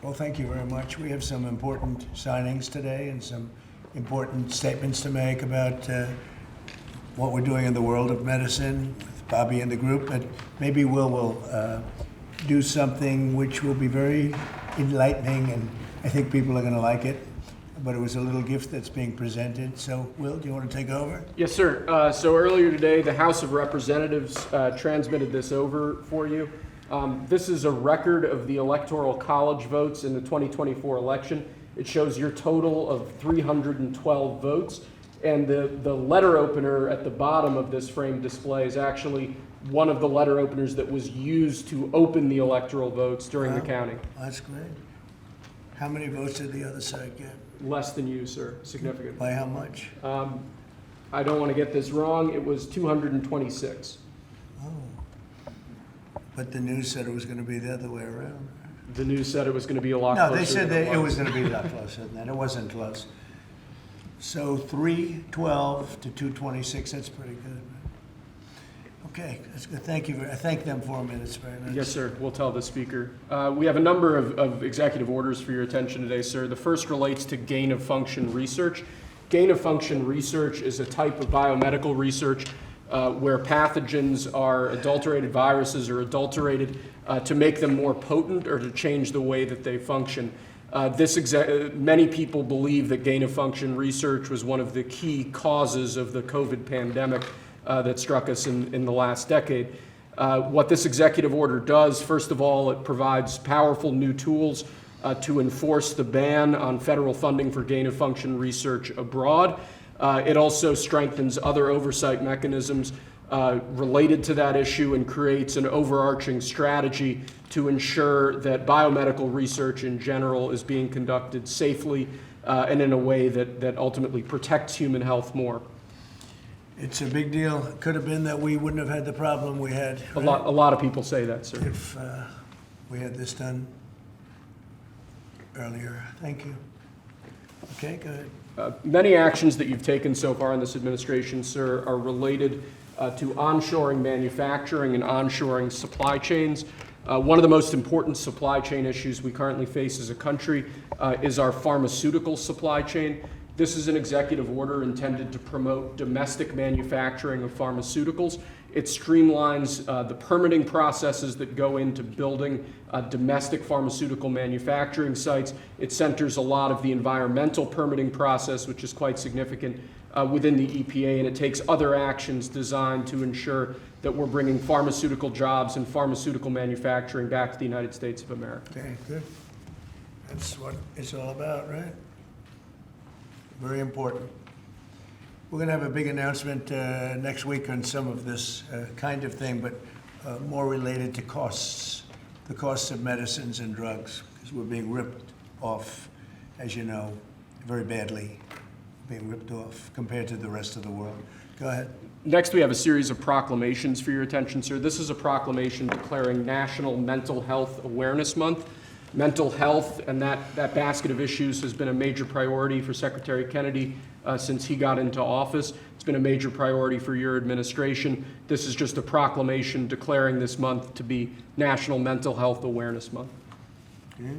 Well, thank you very much. We have some important signings today and some important statements to make about what we're doing in the world of medicine with Bobby and the group. But maybe will do something which will be very enlightening, and I think people are going to like it. But it was a little gift that's being presented. So, Will, do you want to take over? Yes, sir. So earlier today, the House of Representatives transmitted this over for you. This is a record of the Electoral College votes in the 2024 election. It shows your total of 312 votes. And the letter opener at the bottom of this framed display is actually one of the letter openers that was used to open the electoral votes during the counting. That's great. How many votes did the other side get? Less than you, sir, significantly. By how much? I don't want to get this wrong. It was 226. Oh. But the news said it was going to be the other way around. The news said it was going to be a lot No, closer. they said than that it was going to be a lot closer than that. It wasn't close. So 312 to 226, that's pretty good. Okay, that's good. Thank you. I thank them for me. That's very nice. Yes, sir. We'll tell the speaker. We have a number of executive orders for your attention today, sir. The first relates to gain-of-function research. Gain-of-function research is a type of biomedical research where pathogens are adulterated, viruses are adulterated to make them more potent or to change the way that they function. Many people believe that gain-of-function research was one of the key causes of the COVID pandemic that struck us in the last decade. What this executive order does, first of all, it provides powerful new tools to enforce the ban on federal funding for gain-of-function research abroad. It also strengthens other oversight mechanisms related to that issue and creates an overarching strategy to ensure that biomedical research in general is being conducted safely and in a way that ultimately protects human health more. It's a big deal. It could have been that we wouldn't have had the problem we had. A lot of people say that, sir. If we had this done earlier. Thank you. Okay, go ahead. Many actions that you've taken so far in this administration, sir, are related to onshoring manufacturing and onshoring supply chains. One of the most important supply chain issues we currently face as a country is our pharmaceutical supply chain. This is an executive order intended to promote domestic manufacturing of pharmaceuticals. It streamlines the permitting processes that go into building domestic pharmaceutical manufacturing sites. It centers a lot of the environmental permitting process, which is quite significant within the EPA, and it takes other actions designed to ensure that we're bringing pharmaceutical jobs and pharmaceutical manufacturing back to the United States of America. Okay, good. That's what it's all about, right? Very important. We're going to have a big announcement next week on some of this kind of thing, but more related to costs, the costs of medicines and drugs, because we're being ripped off, as you know, very badly, being ripped off compared to the rest of the world. Go ahead. Next, we have a series of proclamations for your attention, sir. This is a proclamation declaring National Mental Health Awareness Month. Mental health and that basket of issues has been a major priority for Secretary Kennedy since he got into office. It's been a major priority for your administration. This is just a proclamation declaring this month to be National Mental Health Awareness Month. Okay.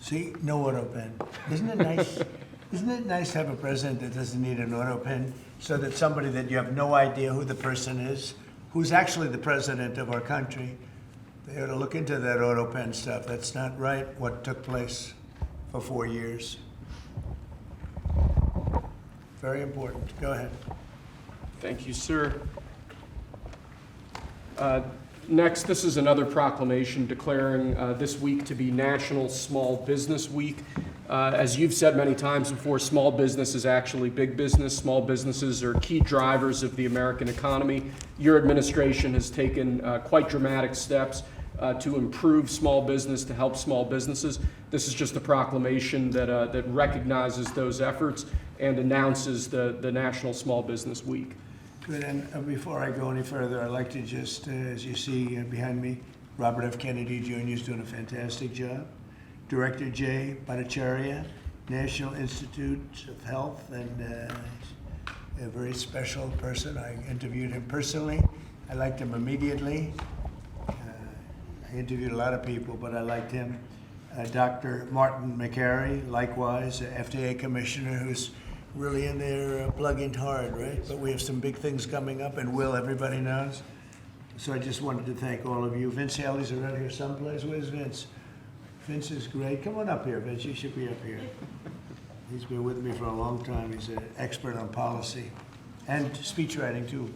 See, no auto pen. Isn't it nice? Isn't it nice to have a president that doesn't need an auto pen, so that somebody that you have no idea who the person is, who's actually the president of our country, they ought to look into that auto pen stuff. That's not right, what took place for 4 years. Very important. Go ahead. Thank you, sir. Next, this is another proclamation declaring this week to be National Small Business Week. As you've said many times before, small business is actually big business. Small businesses are key drivers of the American economy. Your administration has taken quite dramatic steps to improve small business, to help small businesses. This is just a proclamation that recognizes those efforts and announces the National Small Business Week. Good, and before I go any further, I'd like to just, as you see behind me, Robert F. Kennedy Jr. is doing a fantastic job. Director Jay Bhattacharya, National Institute of Health, and a very special person. I interviewed him personally. I liked him immediately. I interviewed a lot of people, but I liked him. Dr. Martin McCary, likewise, a FDA commissioner who's really in there plugging hard, right? But we have some big things coming up, and Will, everybody knows. So I just wanted to thank all of you. Vince Haley's around here someplace. Where's Vince? Vince is great. Come on up here, Vince. You should be up here. He's been with me for a long time. He's an expert on policy and speech writing, too,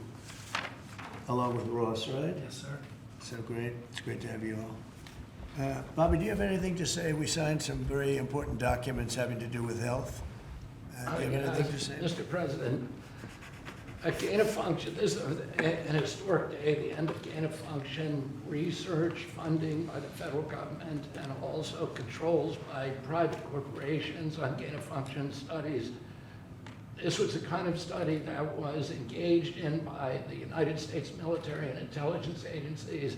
along with Ross, right? Yes, sir. So great. It's great to have you all. Bobby, do you have anything to say? We signed some very important documents having to do with health. Do you have anything to say? Mr. President, a gain of function, this is an historic day, the end of gain of function research funding by the federal government and also controls by private corporations on gain of function studies. This was the kind of study that was engaged in by the United States military and intelligence agencies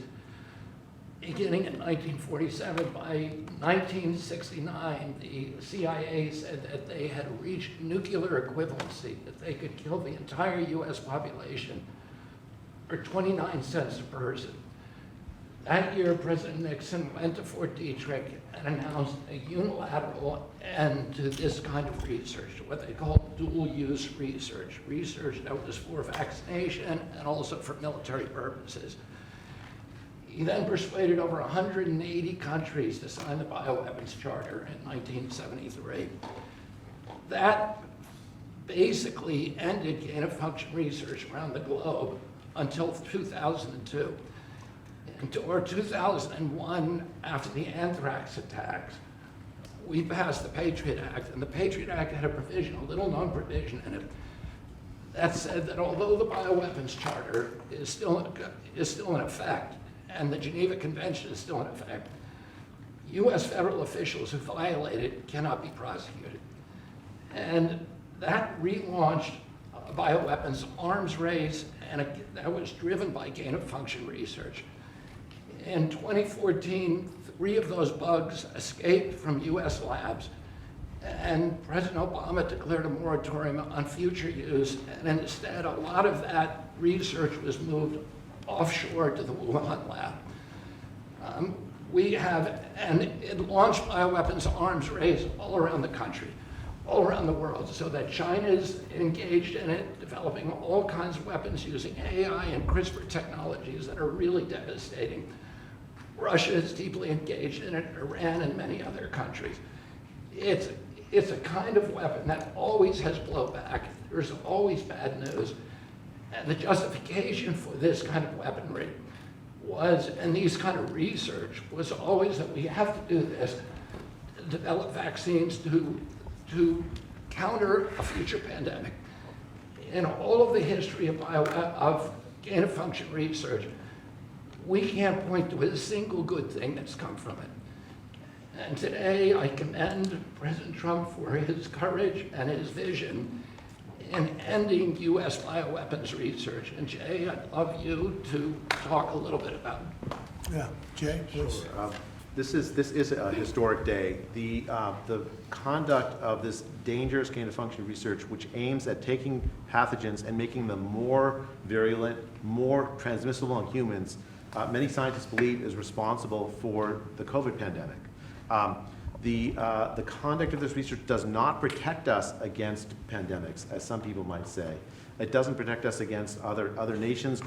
beginning in 1947. By 1969, the CIA said that they had reached nuclear equivalency, that they could kill the entire US population for 29 cents a person. That year, President Nixon went to Fort Detrick and announced a unilateral end to this kind of research, what they call dual-use research, research that was for vaccination and also for military purposes. He then persuaded over 180 countries to sign the Bioweapons Charter in 1973. That basically ended gain-of-function research around the globe until 2002. Until 2001, after the anthrax attacks, we passed the Patriot Act, and the Patriot Act had a provision, a little-known provision in it, that said that although the Bioweapons Charter is still in effect, and the Geneva Convention is still in effect, US federal officials who violate it cannot be prosecuted. And that relaunched a bioweapons arms race, and that was driven by gain-of-function research. In 2014, 3 of those bugs escaped from US labs, and President Obama declared a moratorium on future use, and instead a lot of that research was moved offshore to the Wuhan lab. And it launched bioweapons arms race all around the country, all around the world, so that China's engaged in it, developing all kinds of weapons using AI and CRISPR technologies that are really devastating. Russia is deeply engaged in it, Iran and many other countries. It's a kind of weapon that always has blowback. There's always bad news. And the justification for this kind of weaponry was, and these kind of research, was always that we have to do this to develop vaccines to counter a future pandemic. In all of the history of gain-of-function research, we can't point to a single good thing that's come from it. And today, I commend President Trump for his courage and his vision in ending U.S. bioweapons research. And Jay, I'd love you to talk a little bit about it. Yeah, Jay, please. Sure. This is a historic day. The conduct of this dangerous gain-of-function research, which aims at taking pathogens and making them more virulent, more transmissible in humans, many scientists believe is responsible for the COVID pandemic. The conduct of this research does not protect us against pandemics, as some people might say. It doesn't protect us against other nations.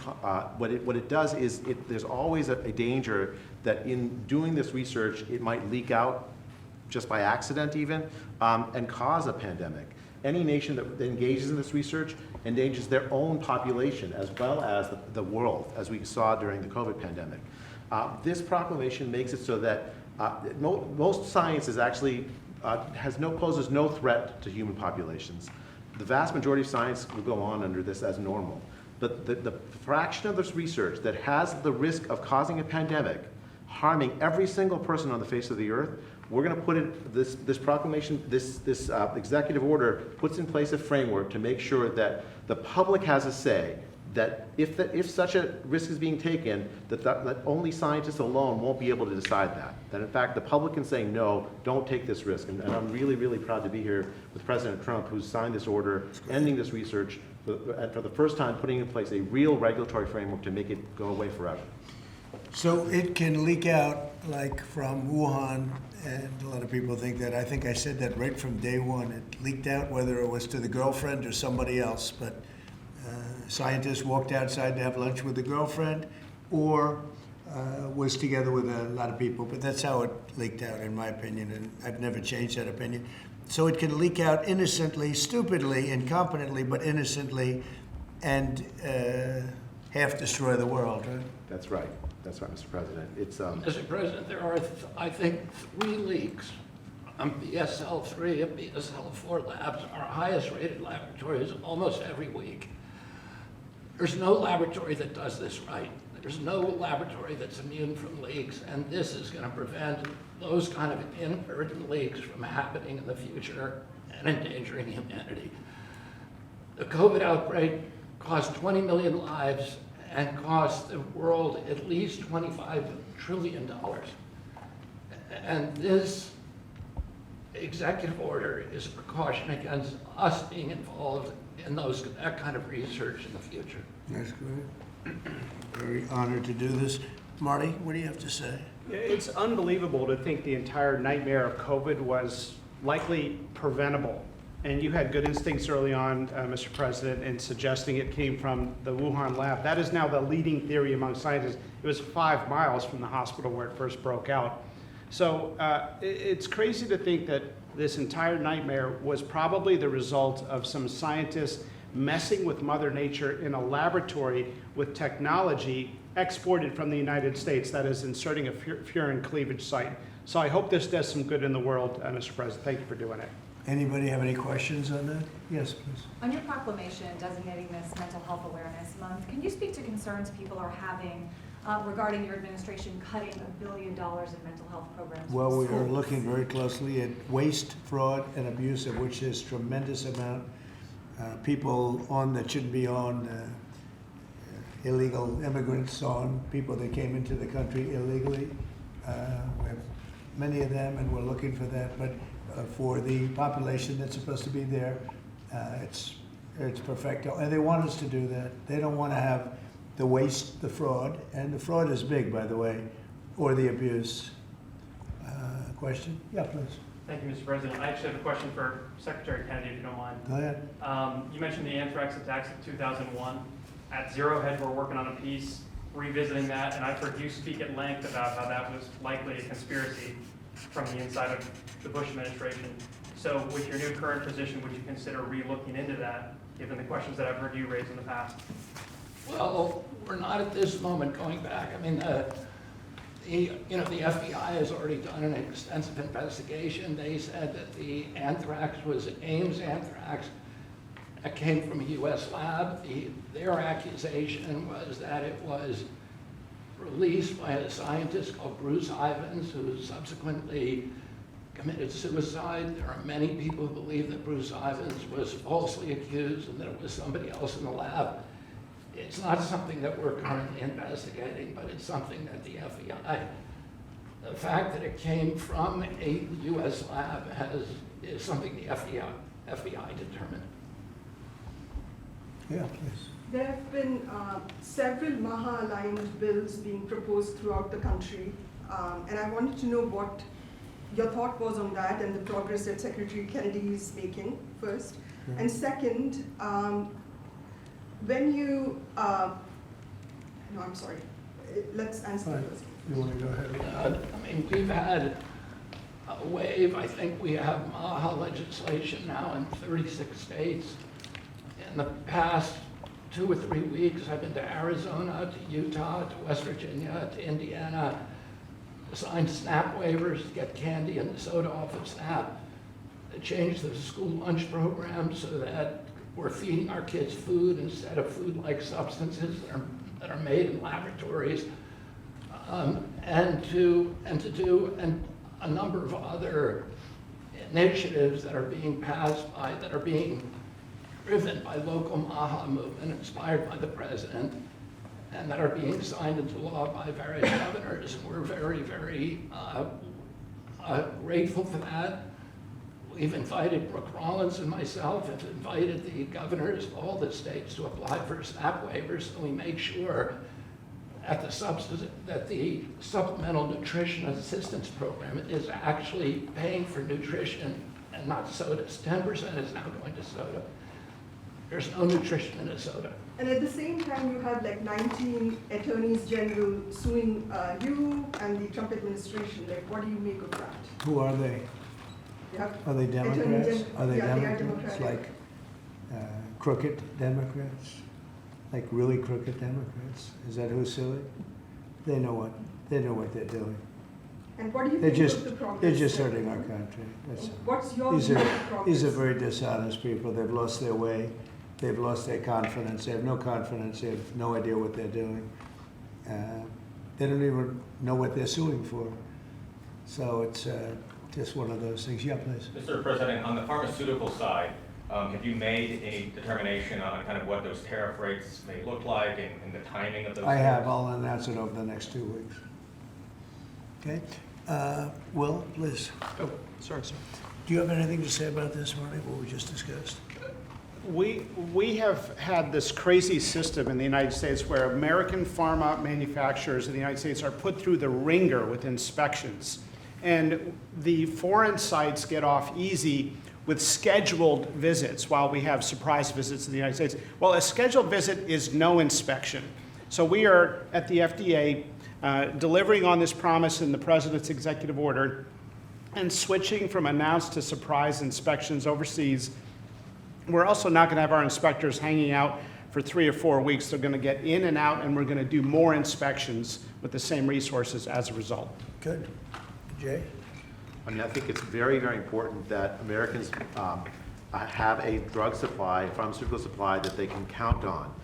What it does is there's always a danger that in doing this research, it might leak out just by accident even, and cause a pandemic. Any nation that engages in this research endangers their own population as well as the world, as we saw during the COVID pandemic. This proclamation makes it so that most science is actually poses no threat to human populations. The vast majority of science will go on under this as normal. But the fraction of this research that has the risk of causing a pandemic, harming every single person on the face of the earth, we're going to put it, this proclamation, this executive order puts in place a framework to make sure that the public has a say, that if such a risk is being taken, that only scientists alone won't be able to decide that. That in fact, the public can say, no, don't take this risk. And I'm really, really proud to be here with President Trump, who's signed this order, ending this research, and for the first time, putting in place a real regulatory framework to make it go away forever. So it can leak out like from Wuhan, and a lot of people think that. I think I said that right from day one. It leaked out whether it was to the girlfriend or somebody else, but scientists walked outside to have lunch with the girlfriend or was together with a lot of people, but that's how it leaked out, in my opinion, and I've never changed that opinion. So it can leak out innocently, stupidly, incompetently, but innocently, and half destroy the world, right? That's right. That's right, Mr. President. It's, Mr. President, there are, I think, 3 leaks on BSL-3 and BSL-4 labs, our highest rated laboratories, almost every week. There's no laboratory that does this right. There's no laboratory that's immune from leaks, and this is going to prevent those kind of inadvertent leaks from happening in the future and endangering humanity. The COVID outbreak cost 20 million lives and cost the world at least $25 trillion. And this executive order is a precaution against us being involved in that kind of research in the future. That's great. Very honored to do this. Marty, what do you have to say? It's unbelievable to think the entire nightmare of COVID was likely preventable. And you had good instincts early on, Mr. President, in suggesting it came from the Wuhan lab. That is now the leading theory among scientists. It was 5 miles from the hospital where it first broke out. So it's crazy to think that this entire nightmare was probably the result of some scientists messing with Mother Nature in a laboratory with technology exported from the United States, that is inserting a furin cleavage site. So I hope this does some good in the world, Mr. President. Thank you for doing it. Anybody have any questions on that? Yes, please. On your proclamation designating this Mental Health Awareness Month, can you speak to concerns people are having regarding your administration cutting $1 billion in mental health programs? Well, we are schools? looking very closely at waste, fraud, and abuse, of which there's tremendous amount. People on that shouldn't be on, illegal immigrants on, people that came into the country illegally. We have many of them, and we're looking for that. But for the population that's supposed to be there, it's perfecto. And they want us to do that. They don't want to have the waste, the fraud, and the fraud is big, by the way, or the abuse. Question? Yeah, please. Thank you, Mr. President. I actually have a question for Secretary Kennedy, if you don't mind. Go ahead. You mentioned the anthrax attacks of 2001. At Zero Hedge, we're working on a piece revisiting that, and I've heard you speak at length about how that was likely a conspiracy from the inside of the Bush administration. So with your new current position, would you consider re-looking into that, given the questions that I've heard you raise in the past? Well, we're not at this moment going back. I mean, the FBI has already done an extensive investigation. They said that the anthrax was Ames anthrax. That came from a U.S. lab. Their accusation was that it was released by a scientist called Bruce Ivins, who subsequently committed suicide. There are many people who believe that Bruce Ivins was falsely accused and that it was somebody else in the lab. It's not something that we're currently investigating, but it's something that the FBI, the fact that it came from a U.S. lab is something the FBI determined. Yeah, please. There have been several MAHA-aligned bills being proposed throughout the country, and I wanted to know what your thought was on that and the progress that Secretary Kennedy is making, first. Yeah. And second, when you, no, I'm sorry, let's answer Fine. first. You want to go ahead? I mean, we've had a wave. I think we have MAHA legislation now in 36 states. In the past 2 or 3 weeks, I've been to Arizona, to Utah, to West Virginia, to Indiana, signed SNAP waivers to get candy and soda off of SNAP, to change the school lunch program so that we're feeding our kids food instead of food-like substances that are made in laboratories, and to do a number of other initiatives that are being passed by, that are being driven by local MAHA movement, inspired by the president, and that are being signed into law by various governors. We're very, very grateful for that. We've invited, Brooke Rollins and myself have invited the governors of all the states to apply for SNAP waivers, so we make sure that the Supplemental Nutrition Assistance Program is actually paying for nutrition and not sodas. 10% is now going to soda. There's no nutrition in a soda. And at the same time, you have like 19 attorneys general suing you and the Trump administration. Like, what do you make of that? Who are they? You have Are they attorney Democrats? gen- Are they yeah, they are Democrats? Democratic. Like crooked Democrats? Like really crooked Democrats? Is that who's suing? They know what they're doing. And what do you They're think just, of the progress? they're just hurting our country. That's all. What's your These view are, of the progress? these are very dishonest people. They've lost their way. They've lost their confidence. They have no confidence. They have no idea what they're doing. They don't even know what they're suing for. So it's just one of those things. Yeah, please. Mr. President, on the pharmaceutical side, have you made any determination on kind of what those tariff rates may look like and the timing of those? I have. tariffs? I'll announce it over the next 2 weeks. Okay? Will, please. Oh, sorry, sir. Do you have anything to say about this, Marty, what we just discussed? We have had this crazy system in the United States where American pharma manufacturers in the United States are put through the ringer with inspections. And the foreign sites get off easy with scheduled visits while we have surprise visits in the United States. Well, a scheduled visit is no inspection. So we are at the FDA delivering on this promise in the President's executive order and switching from announced to surprise inspections overseas. We're also not going to have our inspectors hanging out for 3 or 4 weeks. They're going to get in and out, and we're going to do more inspections with the same resources as a result. Good. Jay? I mean, I think it's very, very important that Americans have a drug supply, a pharmaceutical supply that they can count on.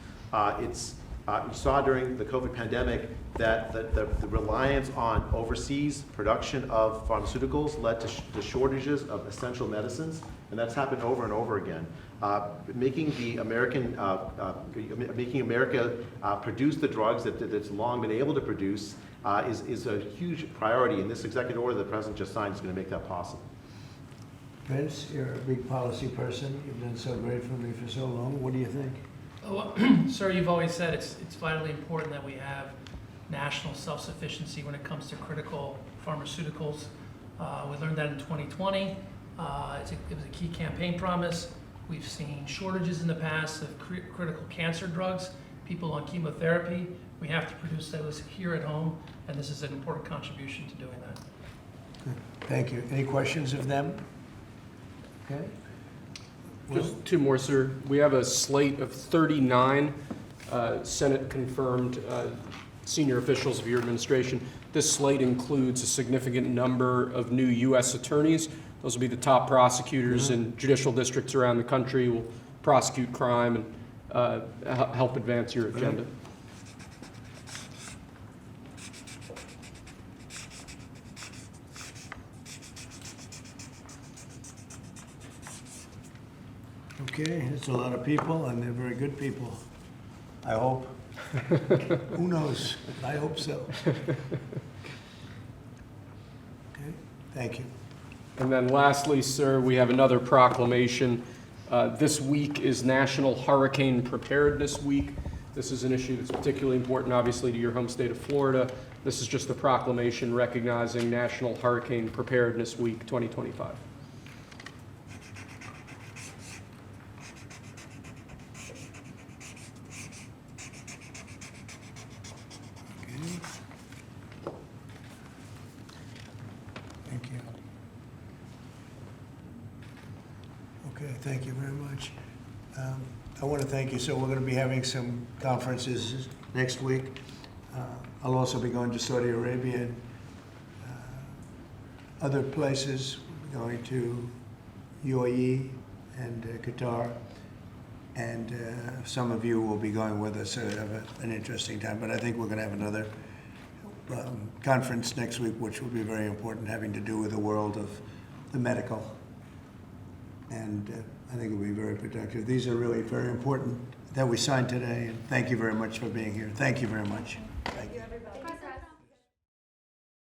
You saw during the COVID pandemic that the reliance on overseas production of pharmaceuticals led to shortages of essential medicines, and that's happened over and over again. Making America produce the drugs that it's long been able to produce is a huge priority, and this executive order the President just signed is going to make that possible. Vince, you're a big policy person. You've done so great for me for so long. What do you think? Oh, sir, you've always said it's vitally important that we have national self-sufficiency when it comes to critical pharmaceuticals. We learned that in 2020. It was a key campaign promise. We've seen shortages in the past of critical cancer drugs, people on chemotherapy. We have to produce those here at home, and this is an important contribution to doing that. Good. Thank you. Any questions of them? Okay. Just 2 more, sir. We have a slate of 39 Senate-confirmed senior officials of your administration. This slate includes a significant number of new U.S. attorneys. Those will be the top prosecutors in judicial districts around the country, will prosecute crime and help advance your agenda. Okay, it's a lot of people, and they're very good people. I hope. Who knows? I hope so. Okay, thank you. And then lastly, sir, we have another proclamation. This week is National Hurricane Preparedness Week. This is an issue that's particularly important, obviously, to your home state of Florida. This is just a proclamation recognizing National Hurricane Preparedness Week 2025. Thank you. Okay, thank you very much. I want to thank you. So we're going to be having some conferences next week. I'll also be going to Saudi Arabia and other places. We're going to UAE and Qatar. And some of you will be going with us, so have an interesting time. But I think we're going to have another conference next week, which will be very important, having to do with the world of the medical. And I think it'll be very productive. These are really very important that we signed today. And thank you very much for being here. Thank you very much. Thank you. Everybody.